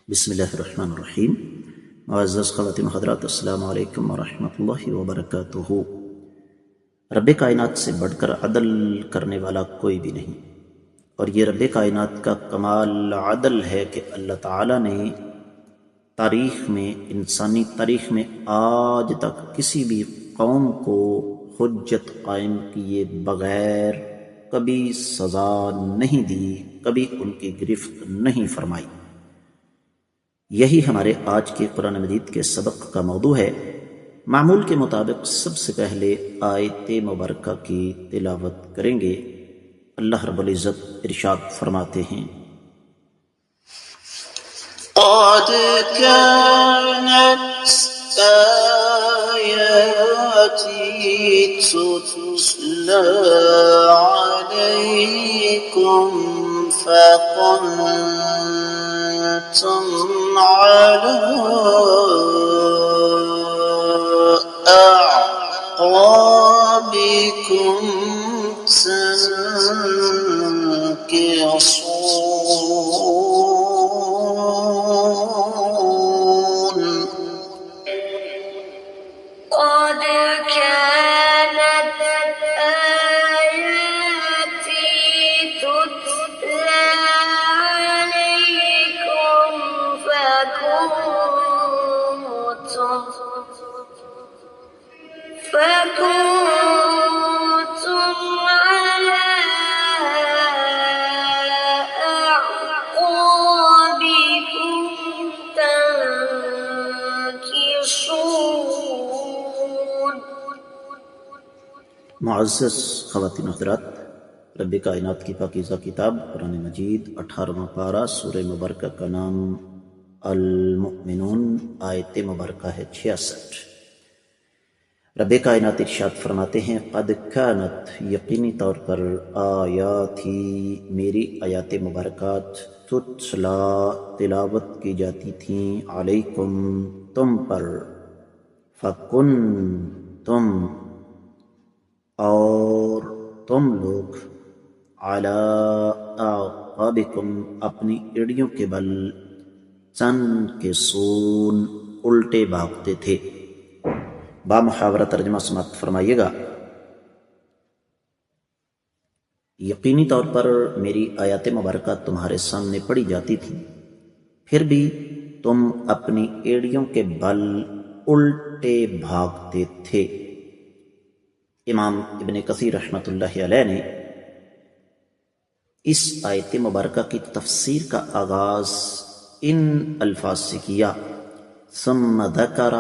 بسم اللہ الرحمن الرحیم۔ معزز خواتین و حضرات، السلام علیکم ورحمۃ اللہ وبرکاتہ۔ رب کائنات سے بڑھ کر عدل کرنے والا کوئی بھی نہیں، اور یہ رب کائنات کا کمال عدل ہے کہ اللہ تعالیٰ نے تاریخ میں، انسانی تاریخ میں آج تک کسی بھی قوم کو حجت قائم کیے بغیر کبھی سزا نہیں دی، کبھی ان کی گرفت نہیں فرمائی۔ یہی ہمارے آج کے قرآن مجید کے سبق کا موضوع ہے۔ معمول کے مطابق سب سے پہلے آیت مبارکہ کی تلاوت کریں گے۔ اللہ رب العزت ارشاد فرماتے ہیں، قد كانت آياتي تتلى عليكم فكنتم على أعقابكم تنكصون. قد كانت آياتي تتلى عليكم فكنتم على أعقابكم تنكصون. معزز خواتین و حضرات، رب کائنات کی پاکیزہ کتاب قرآن مجید 18واں پارہ سورہ مبارکہ کا نام المؤمنون، آیت مبارکہ ہے 66۔ رب کائنات ارشاد فرماتے ہیں، قد کانت، یقینی طور پر، آیاتی، میری آیات مبارکات، تتلا، تلاوت کی جاتی تھیں، علیکم، تم پر، فکن، تم، اور تم لوگ، علی اعقابکم، اپنی ایڑیوں کے بل، تنکصون، الٹے بھاگتے تھے۔ با محاورہ ترجمہ سماعت فرمائیے گا۔ یقینی طور پر میری آیات مبارکات تمہارے سامنے پڑھی جاتی تھیں، پھر بھی تم اپنی ایڑیوں کے بل الٹے بھاگتے تھے۔ امام ابن کثیر رحمۃ اللہ علیہ نے اس آیت مبارکہ کی تفسیر کا آغاز ان الفاظ سے کیا، ثم ذکر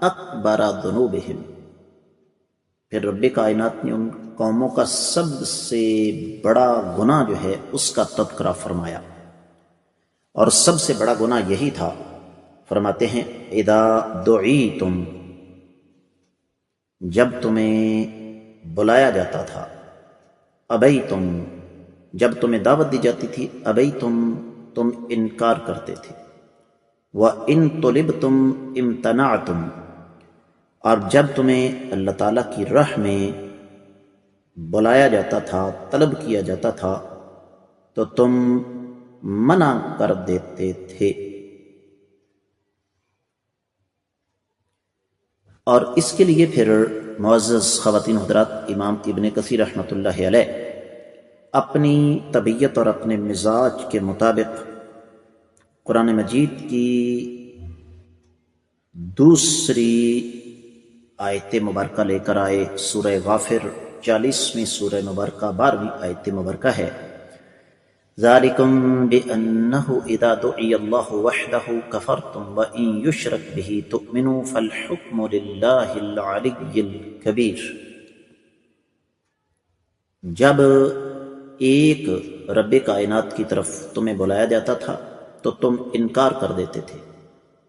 اکبر ذنوبہم، پھر رب کائنات نے ان قوموں کا سب سے بڑا گناہ جو ہے اس کا تذکرہ فرمایا، اور سب سے بڑا گناہ یہی تھا۔ فرماتے ہیں، اذا دعیتم، جب تمہیں بلایا جاتا تھا، ابیتم، جب تمہیں دعوت دی جاتی تھی، ابیتم، تم انکار کرتے تھے، وَإِن طُلِبْتُمْ امتنعتم، اور جب تمہیں اللہ تعالیٰ کی راہ میں بلایا جاتا تھا، طلب کیا جاتا تھا، تو تم منع کر دیتے تھے۔ اور اس کے لیے پھر معزز خواتین حضرات، امام ابن کثیر رحمۃ اللہ علیہ اپنی طبیعت اور اپنے مزاج کے مطابق قرآن مجید کی دوسری آیت مبارکہ لے کر آئے۔ سورہ غافر 40ویں سورہ مبارکہ 12ویں آیت مبارکہ ہے، ذالکم بأنہ اذا دعی اللہ وحدہ کفرتم وإن یشرک بہ تؤمنوا فالحکم للہ العلی الکبیر۔ جب ایک رب کائنات کی طرف تمہیں بلایا جاتا تھا تو تم انکار کر دیتے تھے،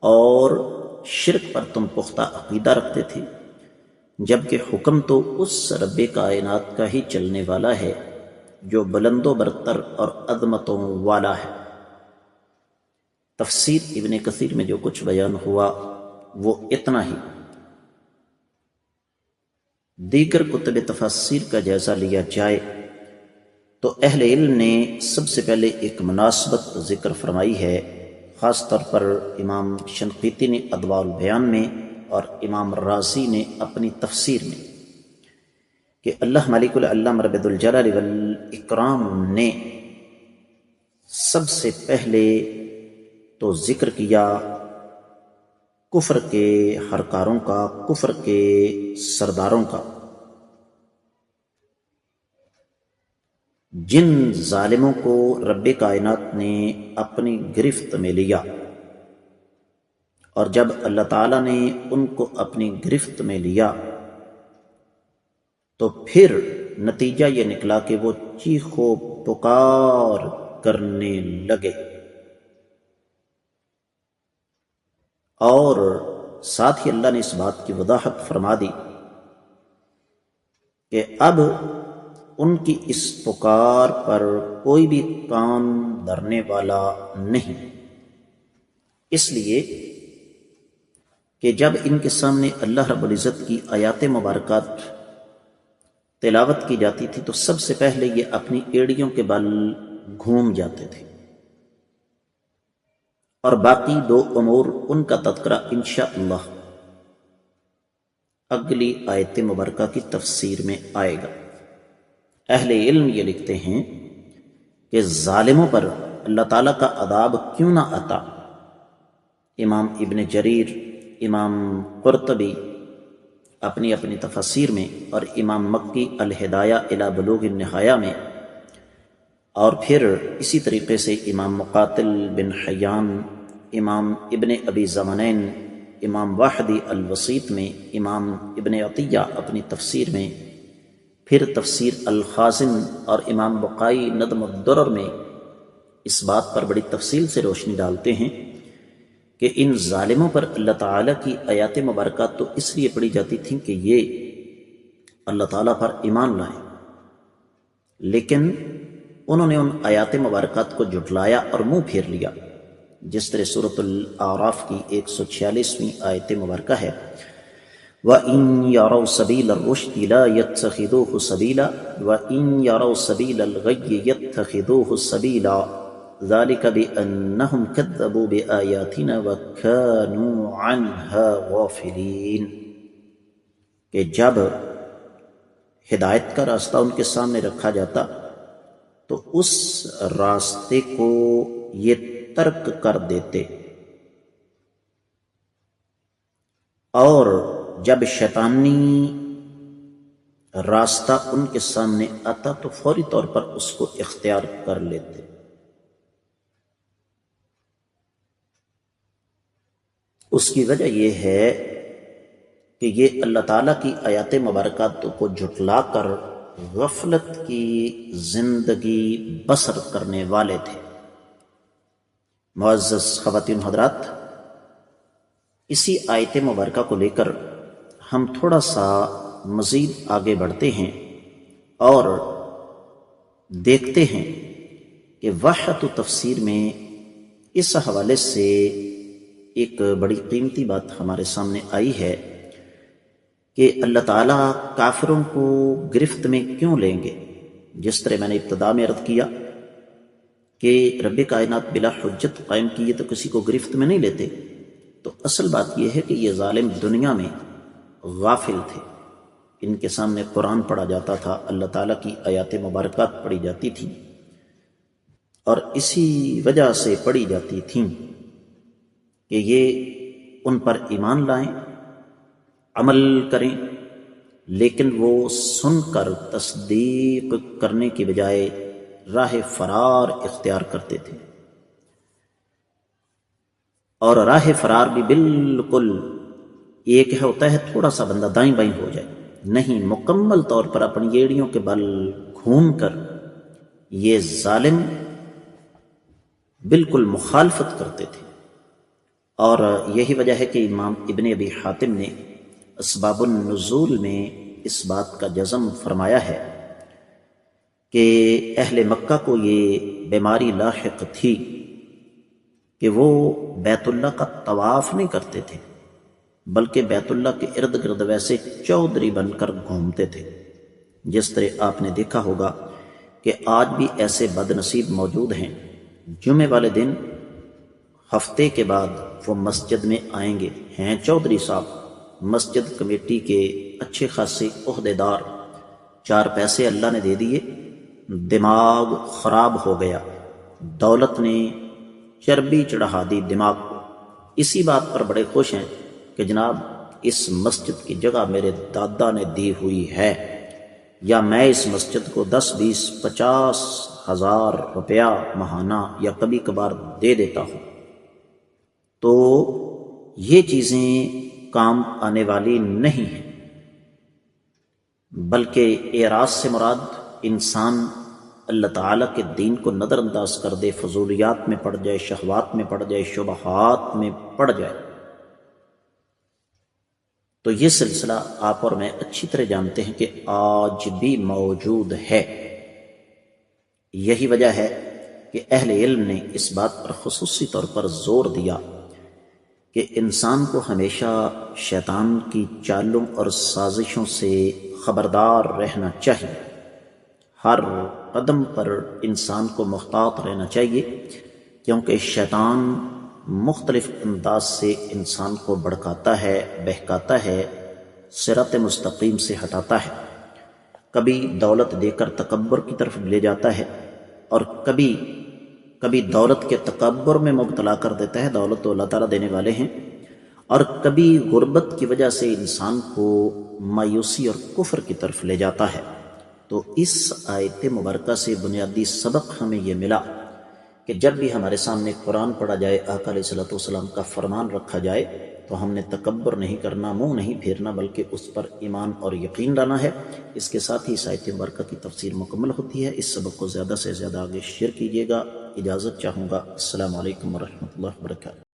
اور شرک پر تم پختہ عقیدہ رکھتے تھے، جبکہ حکم تو اس رب کائنات کا ہی چلنے والا ہے جو بلند و برتر اور عظمتوں والا ہے۔ تفسیر ابن کثیر میں جو کچھ بیان ہوا وہ اتنا ہی۔ دیگر کتب تفسیر کا جائزہ لیا جائے تو اہل علم نے سب سے پہلے ایک مناسبت ذکر فرمائی ہے خاص طور پر امام شنقیطی نے اضواء البیان میں اور امام رازی نے اپنی تفسیر میں کہ اللہ مالک العلام رب الجلال والاکرام نے سب سے پہلے تو ذکر کیا کفر کے ہرکاروں کا، کفر کے سرداروں کا، جن ظالموں کو رب کائنات نے اپنی گرفت میں لیا، اور جب اللہ تعالیٰ نے ان کو اپنی گرفت میں لیا تو پھر نتیجہ یہ نکلا کہ وہ چیخ و پکار کرنے لگے، اور ساتھ ہی اللہ نے اس بات کی وضاحت فرما دی کہ اب ان کی اس پکار پر کوئی بھی کان دھرنے والا نہیں، اس لیے کہ جب ان کے سامنے اللہ رب العزت کی آیات مبارکات تلاوت کی جاتی تھی تو سب سے پہلے یہ اپنی ایڑیوں کے بل گھوم جاتے تھے، اور باقی دو امور ان کا تذکرہ انشاءاللہ اگلی آیت مبارکہ کی تفسیر میں آئے گا۔ اہل علم یہ لکھتے ہیں کہ ظالموں پر اللہ تعالیٰ کا عذاب کیوں نہ آتا۔ امام ابن جریر، امام قرطبی اپنی اپنی تفسیر میں، اور امام مکی الہدایہ الی بلوغ النہایہ میں، اور پھر اسی طریقے سے امام مقاتل بن حیان، امام ابن ابی زمانین، امام واحدی الوسیط میں، امام ابن عطیہ اپنی تفسیر میں، پھر تفسیر الخازن اور امام بقائی نظم الدرر میں اس بات پر بڑی تفصیل سے روشنی ڈالتے ہیں کہ ان ظالموں پر اللہ تعالیٰ کی آیات مبارکات تو اس لیے پڑھی جاتی تھیں کہ یہ اللہ تعالیٰ پر ایمان لائیں، لیکن انہوں نے ان آیات مبارکات کو جھٹلایا اور منہ پھیر لیا، جس طرح سورۃ الاعراف کی 146ویں آیت مبارکہ ہے وَإِن يَرَوْا سَبِيلَ الرُّشْدِ لَا يَتَّخِذُوهُ سَبِيلًا وَإِن يَرَوْا سَبِيلَ الْغَيِّ يَتَّخِذُوهُ سَبِيلًا ذَلِكَ بِأَنَّهُمْ كَذَّبُوا بِآيَاتِنَا وَكَانُوا عَنْهَا غَافِلِينَ، کہ جب ہدایت کا راستہ ان کے سامنے رکھا جاتا تو اس راستے کو یہ ترک کر دیتے، اور جب شیطانی راستہ ان کے سامنے آتا تو فوری طور پر اس کو اختیار کر لیتے۔ اس کی وجہ یہ ہے کہ یہ اللہ تعالیٰ کی آیات مبارکات کو جھٹلا کر غفلت کی زندگی بسر کرنے والے تھے۔ معزز خواتین حضرات، اسی آیت مبارکہ کو لے کر ہم تھوڑا سا مزید آگے بڑھتے ہیں اور دیکھتے ہیں کہ وحدت تفسیر میں اس حوالے سے ایک بڑی قیمتی بات ہمارے سامنے آئی ہے کہ اللہ تعالیٰ کافروں کو گرفت میں کیوں لیں گے۔ جس طرح میں نے ابتدا میں عرض کیا کہ رب کائنات بلا حجت قائم کیے تو کسی کو گرفت میں نہیں لیتے، تو اصل بات یہ ہے کہ یہ ظالم دنیا میں غافل تھے، ان کے سامنے قرآن پڑھا جاتا تھا، اللہ تعالیٰ کی آیات مبارکات پڑھی جاتی تھیں، اور اسی وجہ سے پڑھی جاتی تھیں کہ یہ ان پر ایمان لائیں، عمل کریں، لیکن وہ سن کر تصدیق کرنے کی بجائے راہ فرار اختیار کرتے تھے، اور راہ فرار بھی بالکل ایک ہوتا ہے تھوڑا سا بندہ دائیں بائیں ہو جائے، نہیں، مکمل طور پر اپنی ایڑیوں کے بل گھوم کر یہ ظالم بالکل مخالفت کرتے تھے۔ اور یہی وجہ ہے کہ امام ابن ابی حاتم نے اسباب النزول میں اس بات کا جزم فرمایا ہے کہ اہل مکہ کو یہ بیماری لاحق تھی کہ وہ بیت اللہ کا طواف نہیں کرتے تھے، بلکہ بیت اللہ کے ارد گرد ویسے چودھری بن کر گھومتے تھے۔ جس طرح آپ نے دیکھا ہوگا کہ آج بھی ایسے بد نصیب موجود ہیں، جمعے والے دن ہفتے کے بعد وہ مسجد میں آئیں گے، ہیں چودھری صاحب مسجد کمیٹی کے اچھے خاصے عہدیدار، 4 پیسے اللہ نے دے دیے، دماغ خراب ہو گیا، دولت نے چربی چڑھا دی دماغ کو، اسی بات پر بڑے خوش ہیں کہ جناب اس مسجد کی جگہ میرے دادا نے دی ہوئی ہے، یا میں اس مسجد کو 10 20 50 ہزار روپیہ ماہانہ یا کبھی کبھار دے دیتا ہوں، تو یہ چیزیں کام آنے والی نہیں ہیں، بلکہ اعراض سے مراد انسان اللہ تعالیٰ کے دین کو نظر انداز کر دے، فضولیات میں پڑ جائے، شہوات میں پڑ جائے، شبہات میں پڑ جائے۔ تو یہ سلسلہ آپ اور میں اچھی طرح جانتے ہیں کہ آج بھی موجود ہے۔ یہی وجہ ہے کہ اہل علم نے اس بات پر خصوصی طور پر زور دیا کہ انسان کو ہمیشہ شیطان کی چالوں اور سازشوں سے خبردار رہنا چاہیے، ہر قدم پر انسان کو محتاط رہنا چاہیے، کیونکہ شیطان مختلف انداز سے انسان کو بھڑکاتا ہے، بہکاتا ہے، صراط مستقیم سے ہٹاتا ہے، کبھی دولت دے کر تکبر کی طرف لے جاتا ہے، اور کبھی دولت کے تکبر میں مبتلا کر دیتا ہے، دولت تو اللہ تعالیٰ دینے والے ہیں، اور کبھی غربت کی وجہ سے انسان کو مایوسی اور کفر کی طرف لے جاتا ہے۔ تو اس آیت مبارکہ سے بنیادی سبق ہمیں یہ ملا کہ جب بھی ہمارے سامنے قرآن پڑھا جائے، آقا علیہ الصلوۃ والسلام کا فرمان رکھا جائے، تو ہم نے تکبر نہیں کرنا، منہ نہیں پھیرنا، بلکہ اس پر ایمان اور یقین لانا ہے۔ اس کے ساتھ ہی اس آیت مبارکہ کی تفسیر مکمل ہوتی ہے۔ اس سبق کو زیادہ سے زیادہ آگے شیئر کیجیے گا۔ اجازت چاہوں گا۔ السلام علیکم ورحمۃ اللہ وبرکاتہ۔